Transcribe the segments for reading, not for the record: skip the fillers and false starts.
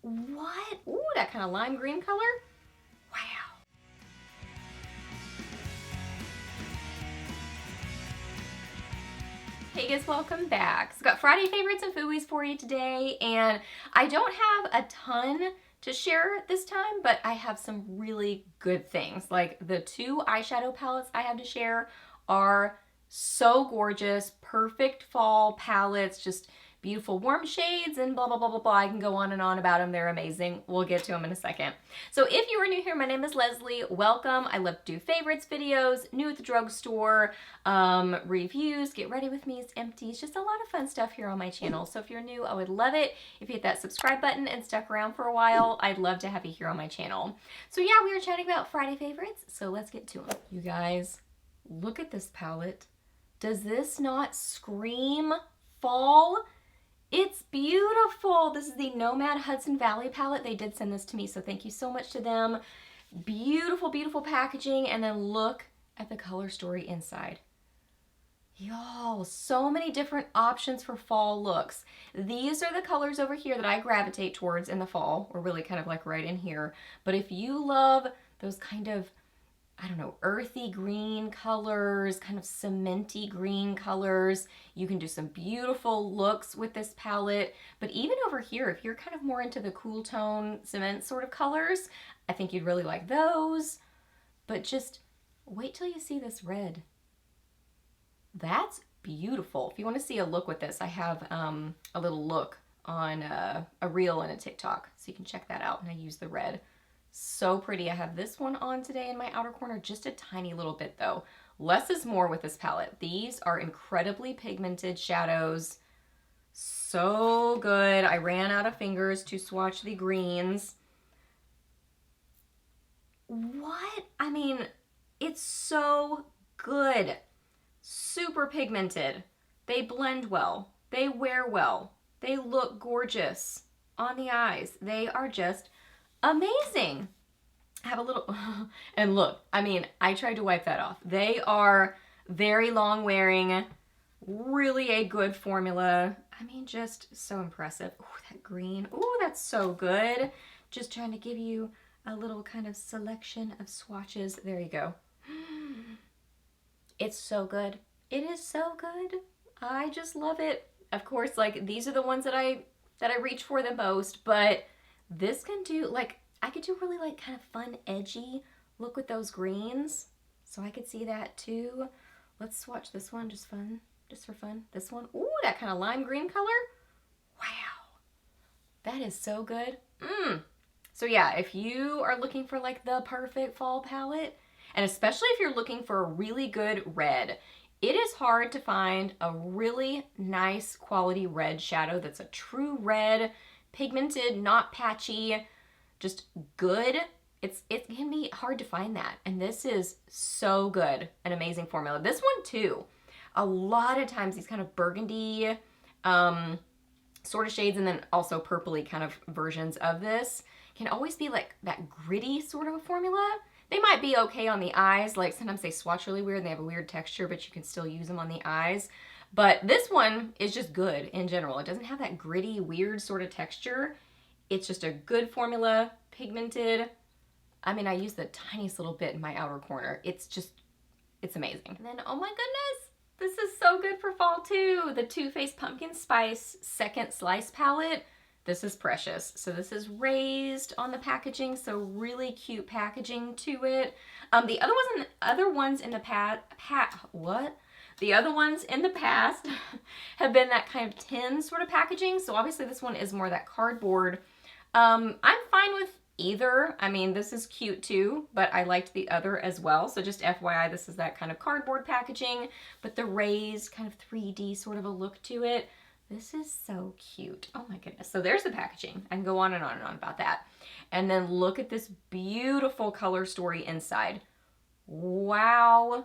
What? Ooh, that kind of lime green color. Wow. Hey guys, welcome back. So got Friday favorites and Fooeys for you today, and I don't have a ton to share this time, but I have some really good things. Like the two eyeshadow palettes I have to share are so gorgeous, perfect fall palettes, just beautiful warm shades and blah, blah, blah, blah, blah. I can go on and on about them. They're amazing. We'll get to them in a second. So if you are new here, my name is Leslie. Welcome. I love to do favorites videos, new at the drugstore, reviews, get ready with me, it's empty. It's just a lot of fun stuff here on my channel. So if you're new, I would love it if you hit that subscribe button and stuck around for a while. I'd love to have you here on my channel. So yeah, we were chatting about Friday favorites, so let's get to them. You guys, look at this palette. Does this not scream fall? It's beautiful. This is the Nomad Hudson Valley palette. They did send this to me, so thank you so much to them. Beautiful, beautiful packaging, and then look at the color story inside. Y'all, so many different options for fall looks. These are the colors over here that I gravitate towards in the fall, or really kind of like right in here. But if you love those kind of, I don't know, earthy green colors, kind of cementy green colors. You can do some beautiful looks with this palette. But even over here, if you're kind of more into the cool tone cement sort of colors, I think you'd really like those. But just wait till you see this red. That's beautiful. If you want to see a look with this, I have a little look on a reel and a TikTok, so you can check that out. And I use the red. So pretty. I have this one on today in my outer corner, just a tiny little bit though. Less is more with this palette. These are incredibly pigmented shadows. So good. I ran out of fingers to swatch the greens. What? I mean, it's so good. Super pigmented. They blend well. They wear well. They look gorgeous on the eyes. They are just amazing. Have a little, and look, I mean, I tried to wipe that off. They are very long wearing, really a good formula. I mean, just so impressive. Oh, that green. Oh, that's so good. Just trying to give you a little kind of selection of swatches. There you go. It's so good. It is so good. I just love it. Of course, like these are the ones that I reach for the most, but this can do, like, I could do really like kind of fun, edgy look with those greens. So I could see that too. Let's swatch this one, just for fun. This one, ooh, that kind of lime green color. Wow, that is so good. So yeah, if you are looking for like the perfect fall palette, and especially if you're looking for a really good red, it is hard to find a really nice quality red shadow that's a true red, pigmented, not patchy, just good. It can be hard to find that. And this is so good. An amazing formula. This one too. A lot of times these kind of burgundy sort of shades, and then also purpley kind of versions of this, can always be like that gritty sort of a formula. They might be okay on the eyes. Like sometimes they swatch really weird and they have a weird texture, but you can still use them on the eyes. But this one is just good in general. It doesn't have that gritty, weird sort of texture. It's just a good formula, pigmented. I mean, I use the tiniest little bit in my outer corner. It's amazing. And then, oh my goodness, this is so good for fall too. The Too Faced Pumpkin Spice Second Slice palette. This is precious. So this is raised on the packaging, so really cute packaging to it. The other ones in the past have been that kind of tin sort of packaging. So obviously this one is more that cardboard. I'm fine with either. I mean, this is cute too, but I liked the other as well. So just FYI, this is that kind of cardboard packaging, but the raised kind of 3D sort of a look to it. This is so cute. Oh my goodness. So there's the packaging. I can go on and on and on about that. And then look at this beautiful color story inside. Wow.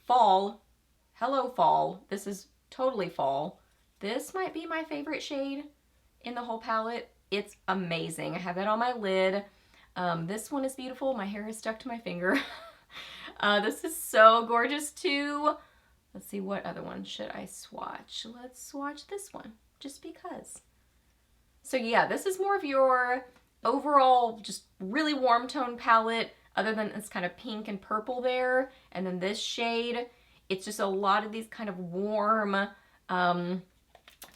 Fall. Hello, fall. This is totally fall. This might be my favorite shade in the whole palette. It's amazing. I have that on my lid. This one is beautiful. My hair is stuck to my finger. This is so gorgeous too. Let's see, what other one should I swatch? Let's swatch this one, just because. So yeah, this is more of your overall just really warm tone palette, other than this kind of pink and purple there. And then this shade, it's just a lot of these kind of warm,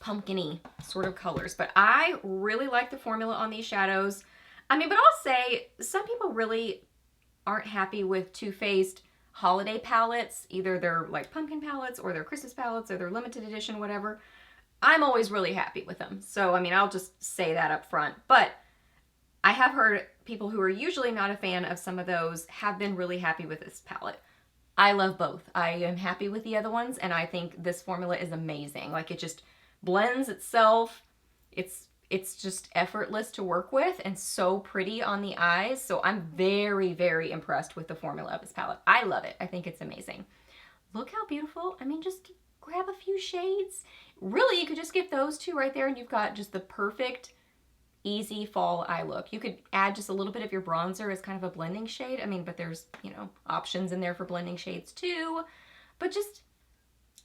pumpkin-y sort of colors. But I really like the formula on these shadows. I mean, but I'll say some people really aren't happy with Too Faced holiday palettes. Either they're like pumpkin palettes or they're Christmas palettes or they're limited edition, whatever. I'm always really happy with them. So, I mean, I'll just say that up front. But I have heard people who are usually not a fan of some of those have been really happy with this palette. I love both. I am happy with the other ones, and I think this formula is amazing. Like, it just blends itself. It's just effortless to work with and so pretty on the eyes. So I'm very, very impressed with the formula of this palette. I love it. I think it's amazing. Look how beautiful. I mean, just grab a few shades. Really, you could just get those two right there and you've got just the perfect, easy fall eye look. You could add just a little bit of your bronzer as kind of a blending shade. I mean, but there's, you know, options in there for blending shades too. But just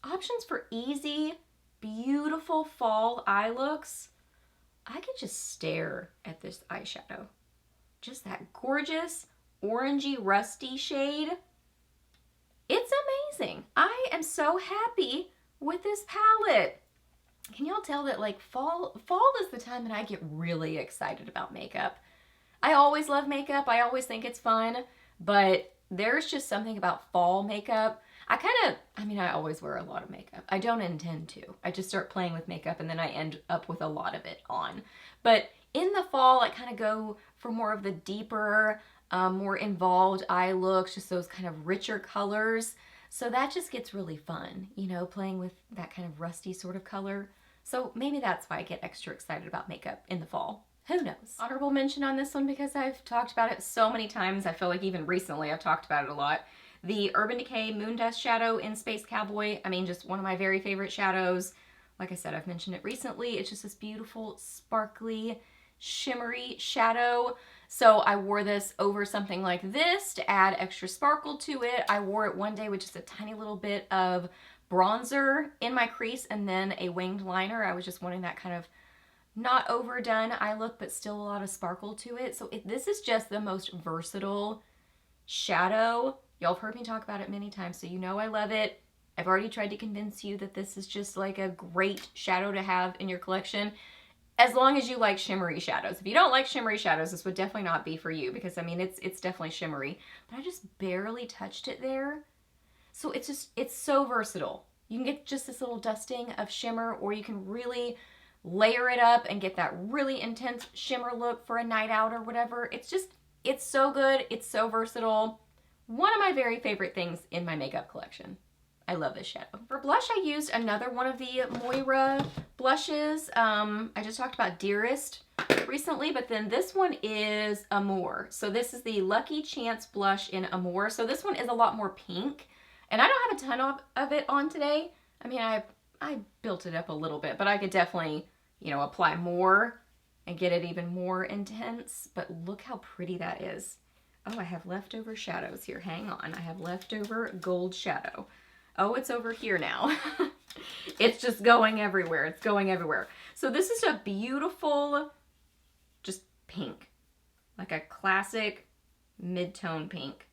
options for easy, beautiful fall eye looks. I could just stare at this eyeshadow. Just that gorgeous, orangey, rusty shade. It's amazing. I am so happy with this palette. Can y'all tell that like fall is the time that I get really excited about makeup. I always love makeup. I always think it's fun, but there's just something about fall makeup. I always wear a lot of makeup. I don't intend to. I just start playing with makeup and then I end up with a lot of it on. But in the fall, I kind of go for more of the deeper, more involved eye looks, just those kind of richer colors. So that just gets really fun, you know, playing with that kind of rusty sort of color. So maybe that's why I get extra excited about makeup in the fall. Who knows? Honorable mention on this one because I've talked about it so many times. I feel like even recently I've talked about it a lot. The Urban Decay Moon Dust shadow in Space Cowboy. I mean, just one of my very favorite shadows. Like I said, I've mentioned it recently. It's just this beautiful, sparkly, shimmery shadow. So I wore this over something like this to add extra sparkle to it. I wore it one day with just a tiny little bit of bronzer in my crease and then a winged liner. I was just wanting that kind of not overdone eye look, but still a lot of sparkle to it. So this is just the most versatile shadow. Y'all have heard me talk about it many times, so you know I love it. I've already tried to convince you that this is just like a great shadow to have in your collection, as long as you like shimmery shadows. If you don't like shimmery shadows, this would definitely not be for you because, I mean, it's definitely shimmery. But I just barely touched it there. So it's so versatile. You can get just this little dusting of shimmer, or you can really layer it up and get that really intense shimmer look for a night out or whatever. It's so good. It's so versatile. One of my very favorite things in my makeup collection. I love this shadow. For blush, I used another one of the Moira blushes. I just talked about Dearest recently, but then this one is Amour. So this is the Lucky Chance blush in Amour. So this one is a lot more pink, and I don't have a ton of it on today. I mean, I built it up a little bit, but I could definitely, you know, apply more and get it even more intense. But look how pretty that is. Oh, I have leftover shadows here. Hang on. I have leftover gold shadow. Oh, it's over here now. It's just going everywhere. It's going everywhere. So this is a beautiful, just pink. Like a classic mid-tone pink.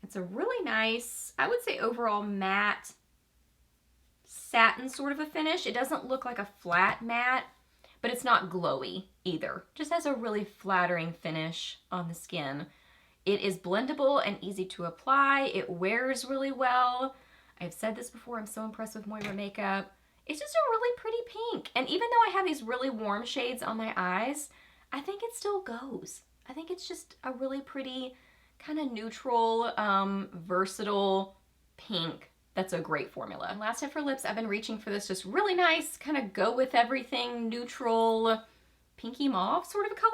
It's a really nice, I would say overall matte satin sort of a finish. It doesn't look like a flat matte, but it's not glowy either. Just has a really flattering finish on the skin. It is blendable and easy to apply. It wears really well. I've said this before, I'm so impressed with Moira Makeup. It's just a really pretty pink. And even though I have these really warm shades on my eyes, I think it still goes. I think it's just a really pretty, kind of neutral, versatile pink. That's a great formula. And last tip for lips, I've been reaching for this just really nice, kind of go with everything, neutral, pinky mauve sort of color.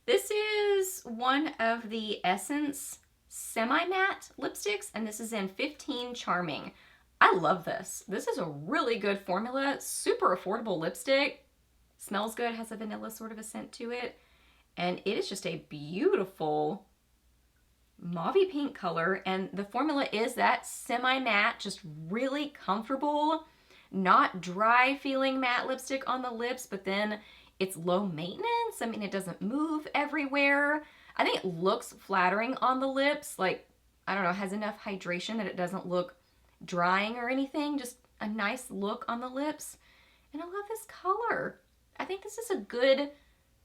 This is one of the Essence semi-matte lipsticks, and this is in 15 Charming. I love this. This is a really good formula, super affordable lipstick. Smells good, has a vanilla sort of a scent to it, and it is just a beautiful mauvey pink color, and the formula is that semi-matte, just really comfortable, not dry feeling matte lipstick on the lips, but then it's low maintenance. I mean, it doesn't move everywhere. I think it looks flattering on the lips. Like, I don't know, has enough hydration that it doesn't look drying or anything. Just a nice look on the lips. And I love this color. I think this is a good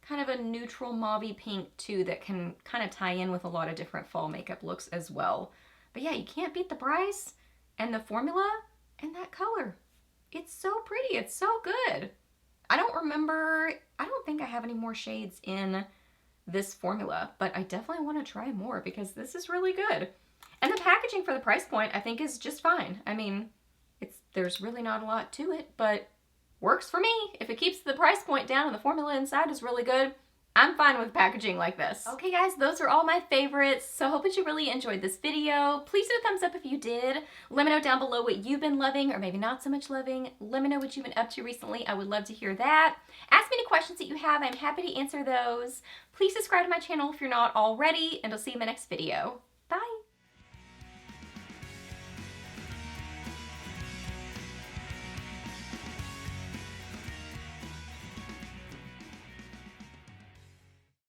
kind of a neutral mauvey pink too that can kind of tie in with a lot of different fall makeup looks as well. But yeah, you can't beat the price and the formula and that color. It's so pretty. It's so good. I don't think I have any more shades in this formula, but I definitely want to try more because this is really good. And the packaging for the price point I think is just fine. I mean, there's really not a lot to it, but works for me. If it keeps the price point down and the formula inside is really good, I'm fine with packaging like this. Okay guys, those are all my favorites. So I hope that you really enjoyed this video. Please do a thumbs up if you did. Let me know down below what you've been loving or maybe not so much loving. Let me know what you've been up to recently. I would love to hear that. Ask me any questions that you have. I'm happy to answer those. Please subscribe to my channel if you're not already, and I'll see you in my next video.